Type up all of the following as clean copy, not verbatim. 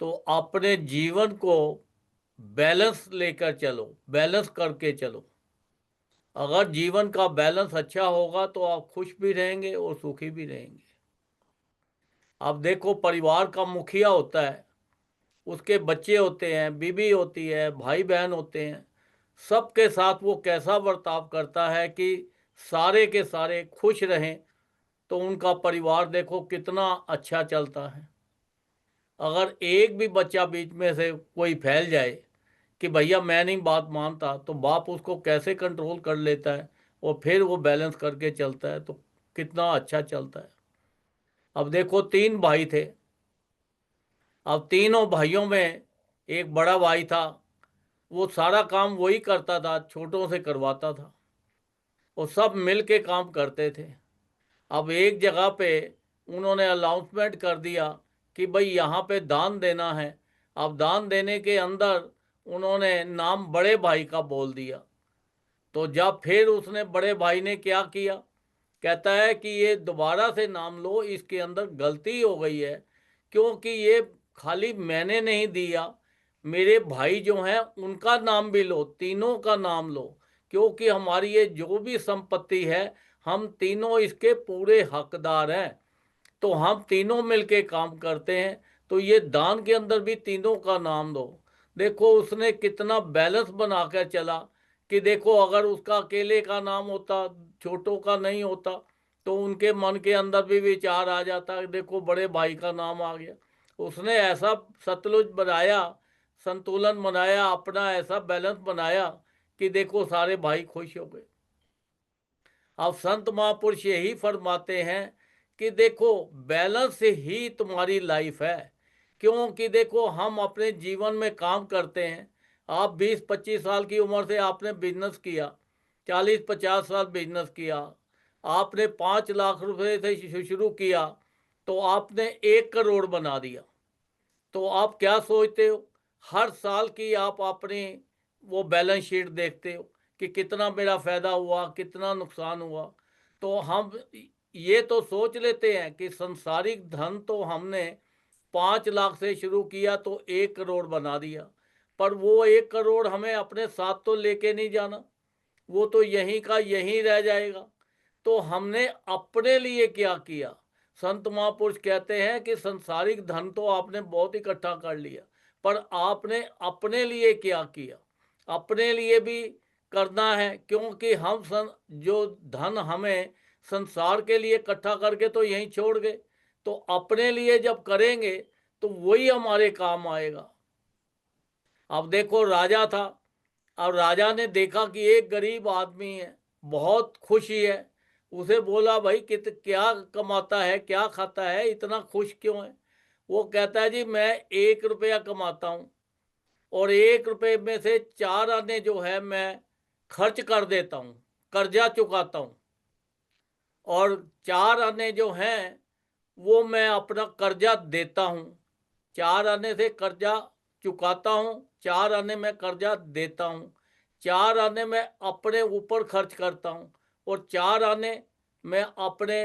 तो अपने जीवन को बैलेंस लेकर चलो, बैलेंस करके चलो। अगर जीवन का बैलेंस अच्छा होगा तो आप खुश भी रहेंगे और सुखी भी रहेंगे। अब देखो, परिवार का मुखिया होता है, उसके बच्चे होते हैं, बीवी होती है, भाई बहन होते हैं, सबके साथ वो कैसा बर्ताव करता है कि सारे के सारे खुश रहें, तो उनका परिवार देखो कितना अच्छा चलता है। अगर एक भी बच्चा बीच में से कोई फैल जाए कि भैया मैं नहीं बात मानता, तो बाप उसको कैसे कंट्रोल कर लेता है और फिर वो बैलेंस करके चलता है, तो कितना अच्छा चलता है। अब देखो, तीन भाई थे। अब तीनों भाइयों में एक बड़ा भाई था, वो सारा काम वही करता था, छोटों से करवाता था, और सब मिल के काम करते थे। अब एक जगह पे उन्होंने अनाउंसमेंट कर दिया कि भाई यहाँ पे दान देना है। अब दान देने के अंदर उन्होंने नाम बड़े भाई का बोल दिया। तो जब फिर उसने बड़े भाई ने क्या किया, कहता है कि ये दोबारा से नाम लो, इसके अंदर गलती हो गई है, क्योंकि ये खाली मैंने नहीं दिया, मेरे भाई जो हैं उनका नाम भी लो, तीनों का नाम लो, क्योंकि हमारी ये जो भी संपत्ति है, हम तीनों इसके पूरे हकदार हैं। तो हम तीनों मिलके काम करते हैं, तो ये दान के अंदर भी तीनों का नाम दो। देखो उसने कितना बैलेंस बना कर चला कि देखो, अगर उसका अकेले का नाम होता, छोटों का नहीं होता, तो उनके मन के अंदर भी विचार आ जाता है, देखो बड़े भाई का नाम आ गया। उसने ऐसा सतलुज बनाया, संतुलन बनाया, अपना ऐसा बैलेंस बनाया कि देखो सारे भाई खुश हो गए। अब संत महापुरुष यही फरमाते हैं कि देखो, बैलेंस ही तुम्हारी लाइफ है। क्योंकि देखो, हम अपने जीवन में काम करते हैं। आप 20-25 साल की उम्र से आपने बिजनेस किया, 40-50 साल बिजनेस किया, आपने 5 लाख रुपए से शुरू किया, तो आपने 1 करोड़ बना दिया। तो आप क्या सोचते हो, हर साल की आप अपनी वो बैलेंस शीट देखते हो कि कितना मेरा फायदा हुआ, कितना नुकसान हुआ। तो हम ये तो सोच लेते हैं कि संसारिक धन तो हमने 5 लाख से शुरू किया तो 1 करोड़ बना दिया, पर वो 1 करोड़ हमें अपने साथ तो लेके नहीं जाना, वो तो यहीं का यहीं रह जाएगा। तो हमने अपने लिए क्या किया। संत महापुरुष कहते हैं कि संसारिक धन तो आपने बहुत इकट्ठा कर लिया, पर आपने अपने लिए क्या किया। अपने लिए भी करना है, क्योंकि जो धन हमें संसार के लिए इकट्ठा करके तो यहीं छोड़ गए, तो अपने लिए जब करेंगे तो वही हमारे काम आएगा। अब देखो, राजा था। अब राजा ने देखा कि एक गरीब आदमी है, बहुत खुशी है। उसे बोला, भाई क्या कमाता है, क्या खाता है, इतना खुश क्यों है। वो कहता है, जी मैं 1 रुपया कमाता हूँ, और 1 रुपये में से 4 आने जो है मैं खर्च कर देता हूँ, कर्जा चुकाता हूँ, और 4 आने जो हैं वो मैं अपना कर्जा देता हूँ। 4 आने से कर्जा चुकाता हूँ, 4 आने में कर्जा देता हूँ, 4 आने में अपने ऊपर खर्च करता हूँ, और 4 आने मैं अपने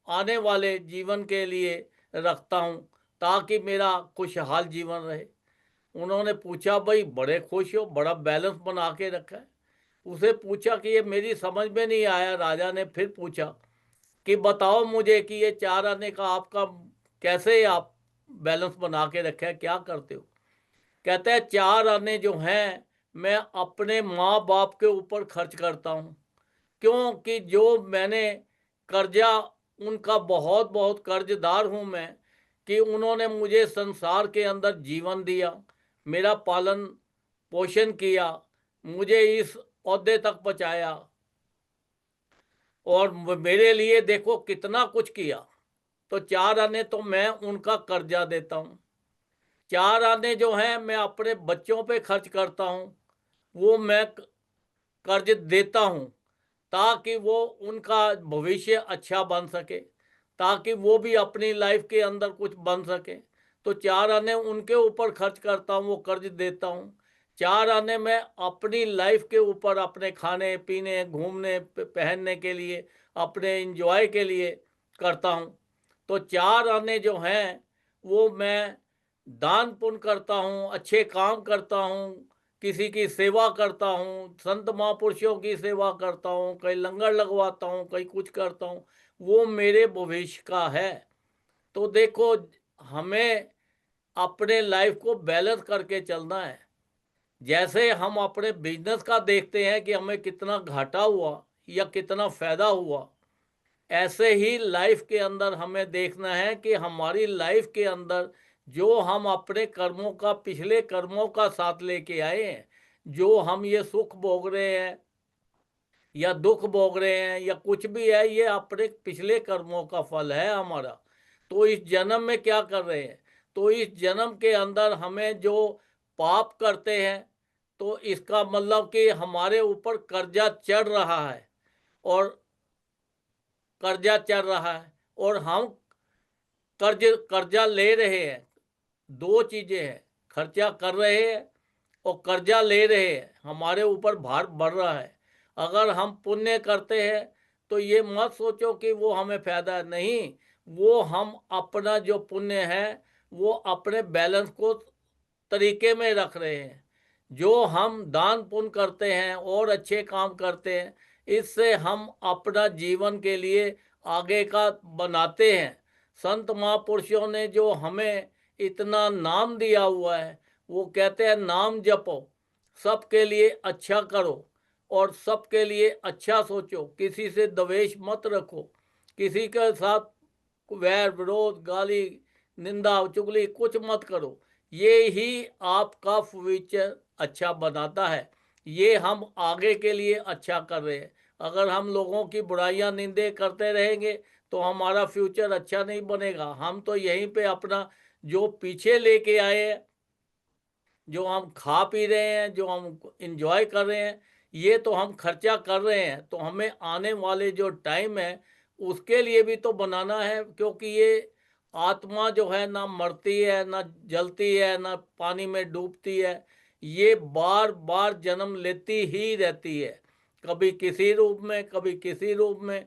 आने वाले जीवन के लिए रखता हूँ, ताकि मेरा खुशहाल जीवन रहे। उन्होंने पूछा, भाई बड़े खुश हो, बड़ा बैलेंस बना के रखा है। उसे पूछा कि ये मेरी समझ में नहीं आया। राजा ने फिर पूछा कि बताओ मुझे कि ये 4 आने का आपका कैसे आप बैलेंस बना के रखे है, क्या करते हो। कहता है, 4 आने जो हैं मैं अपने माँ बाप के ऊपर खर्च करता हूँ, क्योंकि जो मैंने कर्जा, उनका बहुत बहुत कर्जदार हूँ मैं, कि उन्होंने मुझे संसार के अंदर जीवन दिया, मेरा पालन पोषण किया, मुझे इस ओहदे तक पहुँचाया, और मेरे लिए देखो कितना कुछ किया। तो 4 आने तो मैं उनका कर्जा देता हूँ। 4 आने जो हैं मैं अपने बच्चों पे खर्च करता हूँ, वो मैं कर्ज देता हूँ, ताकि वो उनका भविष्य अच्छा बन सके, ताकि वो भी अपनी लाइफ के अंदर कुछ बन सके। तो 4 आने उनके ऊपर खर्च करता हूँ, वो कर्ज देता हूँ। 4 आने मैं अपनी लाइफ के ऊपर, अपने खाने पीने, घूमने पहनने के लिए, अपने इंजॉय के लिए करता हूँ। तो 4 आने जो हैं वो मैं दान पुण्य करता हूँ, अच्छे काम करता हूँ, किसी की सेवा करता हूँ, संत महापुरुषों की सेवा करता हूँ, कहीं लंगर लगवाता हूँ, कहीं कुछ करता हूँ, वो मेरे भविष्य का है। तो देखो, हमें अपने लाइफ को बैलेंस करके चलना है। जैसे हम अपने बिजनेस का देखते हैं कि हमें कितना घाटा हुआ या कितना फायदा हुआ, ऐसे ही लाइफ के अंदर हमें देखना है कि हमारी लाइफ के अंदर जो हम अपने कर्मों का, पिछले कर्मों का साथ लेके आए हैं, जो हम ये सुख भोग रहे हैं या दुख भोग रहे हैं या कुछ भी है, ये अपने पिछले कर्मों का फल है हमारा। तो इस जन्म में क्या कर रहे हैं, तो इस जन्म के अंदर हमें जो पाप करते हैं, तो इसका मतलब कि हमारे ऊपर कर्जा चढ़ रहा है, और कर्जा चढ़ रहा है और हम कर्जा ले रहे हैं। दो चीजें हैं, खर्चा कर रहे हैं और कर्जा ले रहे हैं, हमारे ऊपर भार बढ़ रहा है। अगर हम पुण्य करते हैं तो ये मत सोचो कि वो हमें फायदा है, नहीं, वो हम अपना जो पुण्य है वो अपने बैलेंस को तरीके में रख रहे हैं। जो हम दान पुण्य करते हैं और अच्छे काम करते हैं, इससे हम अपना जीवन के लिए आगे का बनाते हैं। संत महापुरुषों ने जो हमें इतना नाम दिया हुआ है, वो कहते हैं नाम जपो, सबके लिए अच्छा करो और सबके लिए अच्छा सोचो, किसी से द्वेष मत रखो, किसी के साथ वैर विरोध गाली निंदा चुगली कुछ मत करो। ये ही आपका फ्यूचर अच्छा बनाता है, ये हम आगे के लिए अच्छा कर रहे हैं। अगर हम लोगों की बुराइयां निंदे करते रहेंगे तो हमारा फ्यूचर अच्छा नहीं बनेगा। हम तो यहीं पे अपना जो पीछे लेके आए हैं, जो हम खा पी रहे हैं, जो हम इंजॉय कर रहे हैं, ये तो हम खर्चा कर रहे हैं, तो हमें आने वाले जो टाइम है उसके लिए भी तो बनाना है, क्योंकि ये आत्मा जो है ना मरती है ना जलती है ना पानी में डूबती है, ये बार बार जन्म लेती ही रहती है, कभी किसी रूप में कभी किसी रूप में।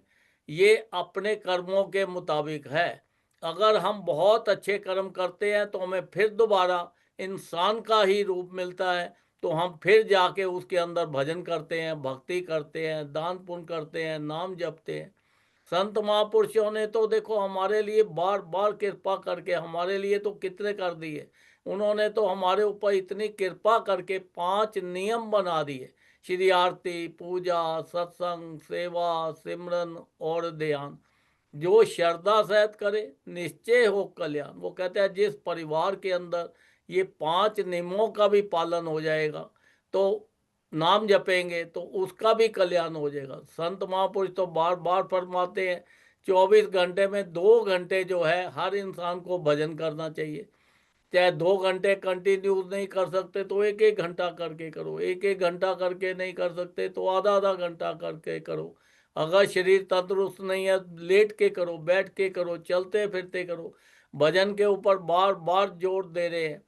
ये अपने कर्मों के मुताबिक है। अगर हम बहुत अच्छे कर्म करते हैं तो हमें फिर दोबारा इंसान का ही रूप मिलता है, तो हम फिर जाके उसके अंदर भजन करते हैं, भक्ति करते हैं, दान पुण्य करते हैं, नाम जपते हैं। संत महापुरुषों ने तो देखो हमारे लिए बार बार कृपा करके हमारे लिए तो कितने कर दिए। उन्होंने तो हमारे ऊपर इतनी कृपा करके 5 नियम बना दिए, श्री आरती, पूजा, सत्संग, सेवा, सिमरन और ध्यान। जो श्रद्धा सहित करे निश्चय हो कल्याण। वो कहते हैं जिस परिवार के अंदर ये 5 नियमों का भी पालन हो जाएगा, तो नाम जपेंगे तो उसका भी कल्याण हो जाएगा। संत महापुरुष तो बार बार फरमाते हैं 24 घंटे में 2 घंटे जो है हर इंसान को भजन करना चाहिए। चाहे 2 घंटे कंटिन्यूज नहीं कर सकते तो एक एक घंटा करके करो, एक एक घंटा करके नहीं कर सकते तो आधा आधा घंटा करके करो। अगर शरीर तंदुरुस्त नहीं है, लेट के करो, बैठ के करो, चलते फिरते करो। भजन के ऊपर बार बार जोर दे रहे हैं,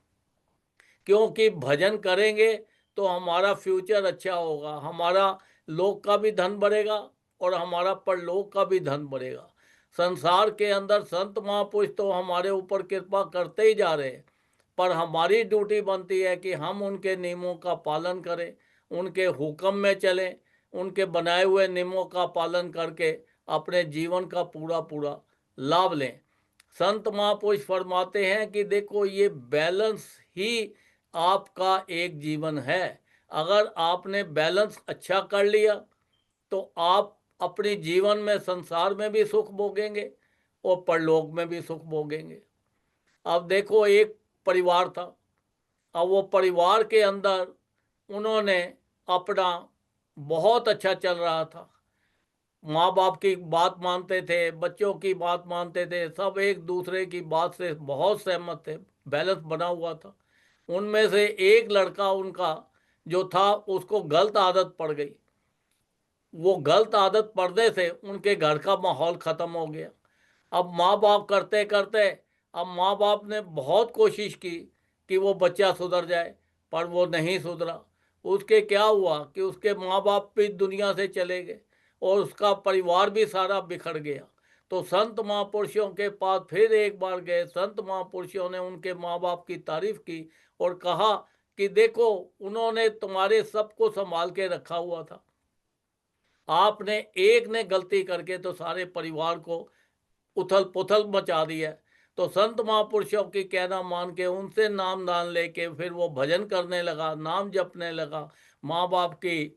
क्योंकि भजन करेंगे तो हमारा फ्यूचर अच्छा होगा, हमारा लोक का भी धन बढ़ेगा और हमारा परलोक का भी धन बढ़ेगा। संसार के अंदर संत महापुरुष तो हमारे ऊपर कृपा करते ही जा रहे हैं, पर हमारी ड्यूटी बनती है कि हम उनके नियमों का पालन करें, उनके हुक्म में चलें, उनके बनाए हुए नियमों का पालन करके अपने जीवन का पूरा पूरा लाभ लें। संत महापुरुष फरमाते हैं कि देखो ये बैलेंस ही आपका एक जीवन है। अगर आपने बैलेंस अच्छा कर लिया तो आप अपने जीवन में संसार में भी सुख भोगेंगे और परलोक में भी सुख भोगेंगे। अब देखो एक परिवार था, अब वो परिवार के अंदर उन्होंने अपना बहुत अच्छा चल रहा था, माँ बाप की बात मानते थे, बच्चों की बात मानते थे, सब एक दूसरे की बात से बहुत सहमत थे, बैलेंस बना हुआ था। उनमें से एक लड़का उनका जो था उसको गलत आदत पड़ गई। वो गलत आदत पड़ने से उनके घर का माहौल ख़त्म हो गया। अब माँ बाप करते करते, अब माँ बाप ने बहुत कोशिश की कि वो बच्चा सुधर जाए, पर वो नहीं सुधरा। उसके क्या हुआ कि उसके माँ बाप भी दुनिया से चले गए और उसका परिवार भी सारा बिखर गया। तो संत महापुरुषों के पास फिर एक बार गए। संत महापुरुषों ने उनके माँ बाप की तारीफ की और कहा कि देखो, उन्होंने तुम्हारे सबको संभाल के रखा हुआ था, आपने एक ने गलती करके तो सारे परिवार को उथल पुथल मचा दिया। तो संत महापुरुषों की कहना मान के उनसे नाम दान लेके फिर वो भजन करने लगा, नाम जपने लगा, माँ बाप की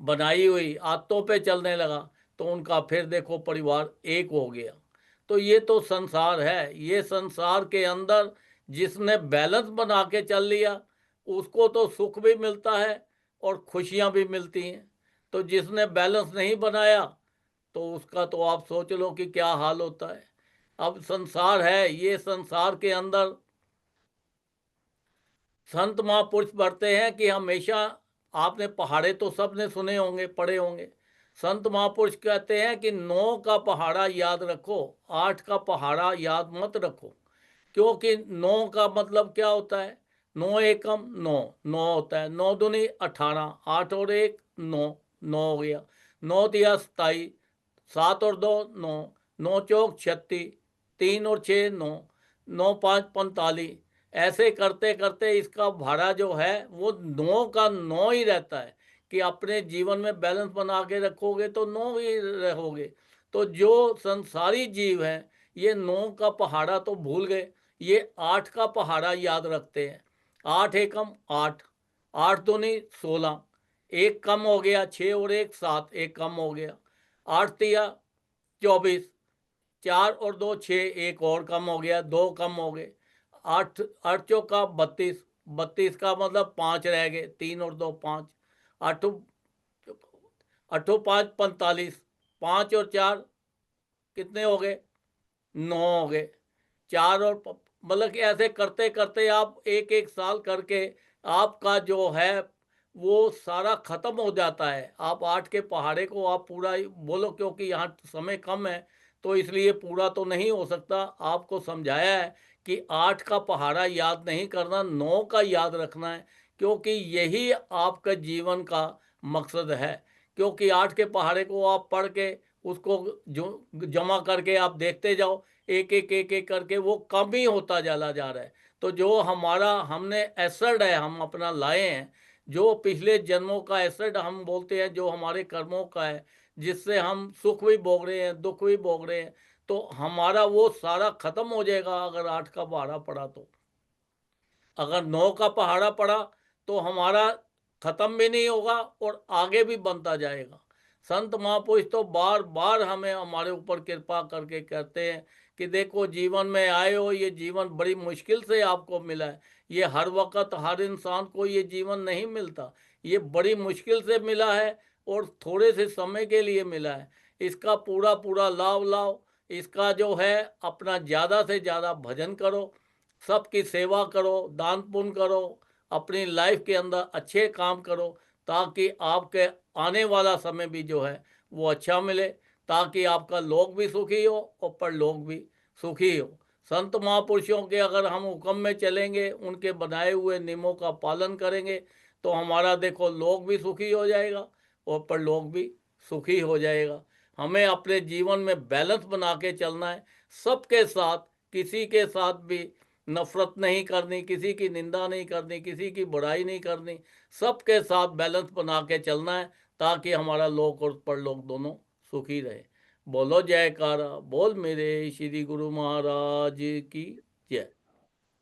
बनाई हुई आदतों पे चलने लगा। तो उनका फिर देखो परिवार एक हो गया। तो ये तो संसार है। ये संसार के अंदर जिसने बैलेंस बना के चल लिया उसको तो सुख भी मिलता है और खुशियां भी मिलती हैं। तो जिसने बैलेंस नहीं बनाया तो उसका तो आप सोच लो कि क्या हाल होता है। अब संसार है, ये संसार के अंदर संत महापुरुष बढ़ते हैं कि हमेशा, आपने पहाड़े तो सबने सुने होंगे, पढ़े होंगे। संत महापुरुष कहते हैं कि 9 का पहाड़ा याद रखो, 8 का पहाड़ा याद मत रखो। क्योंकि 9 का मतलब क्या होता है? 9 एकम 9, 9 होता है, 9 दूनी 18, 8 और 1 9, 9 हो गया। 9 दिया 27, 7 और 2 9, 9 चौक 36, 3 और 6 9, 9 5 45। ऐसे करते करते इसका भाड़ा जो है वो 9 का 9 ही रहता है कि अपने जीवन में बैलेंस बना के रखोगे तो 9 ही रहोगे। तो जो संसारी जीव हैं ये 9 का पहाड़ा तो भूल गए, ये 8 का पहाड़ा याद रखते हैं। 8 एकम 8, 8 दूनी 16, एक कम हो गया, 6 और 1 7, एक कम हो गया। 8 तिया 24, 4 और 2 6, एक और कम हो गया, 2 कम हो गए। 8 8 चौका 32, 32 का मतलब 5 रह गए, 3 और 2 5, 8 8 5 45, 5 और 4 कितने हो गए? 9 हो गए। 4 और मतलब कि ऐसे करते करते आप एक एक साल करके आपका जो है वो सारा खत्म हो जाता है। आप 8 के पहाड़े को आप पूरा बोलो, क्योंकि यहाँ समय कम है तो इसलिए पूरा तो नहीं हो सकता। आपको समझाया है कि 8 का पहाड़ा याद नहीं करना, 9 का याद रखना है, क्योंकि यही आपका जीवन का मकसद है। क्योंकि 8 के पहाड़े को आप पढ़ के उसको जो जमा करके आप देखते जाओ, एक एक एक एक करके वो कम ही होता चला जा रहा है। तो जो हमारा हमने एसेट है हम अपना लाए हैं, जो पिछले जन्मों का एसेट हम बोलते हैं, जो हमारे कर्मों का है, जिससे हम सुख भी भोग रहे हैं, दुख भी भोग रहे हैं, तो हमारा वो सारा खत्म हो जाएगा अगर 8 का पहाड़ा पड़ा तो। अगर 9 का पहाड़ा पड़ा तो हमारा खत्म भी नहीं होगा और आगे भी बनता जाएगा। संत महापुरुष तो बार बार हमें हमारे ऊपर कृपा करके कहते हैं कि देखो, जीवन में आए हो, ये जीवन बड़ी मुश्किल से आपको मिला है। ये हर वक्त हर इंसान को ये जीवन नहीं मिलता, ये बड़ी मुश्किल से मिला है और थोड़े से समय के लिए मिला है। इसका पूरा पूरा लाभ लाओ। इसका जो है अपना ज़्यादा से ज़्यादा भजन करो, सबकी सेवा करो, दान पुण्य करो, अपनी लाइफ के अंदर अच्छे काम करो, ताकि आपके आने वाला समय भी जो है वो अच्छा मिले, ताकि आपका लोक भी सुखी हो और परलोक भी सुखी हो। संत महापुरुषों के अगर हम हुक्म में चलेंगे, उनके बनाए हुए नियमों का पालन करेंगे, तो हमारा देखो लोक भी सुखी हो जाएगा और परलोक भी सुखी हो जाएगा। हमें अपने जीवन में बैलेंस बना के चलना है। सबके साथ, किसी के साथ भी नफरत नहीं करनी, किसी की निंदा नहीं करनी, किसी की बुराई नहीं करनी, सबके साथ बैलेंस बना के चलना है, ताकि हमारा लोक और परलोक दोनों सुखी रहे। बोलो जयकारा, बोल मेरे श्री गुरु महाराज की जय।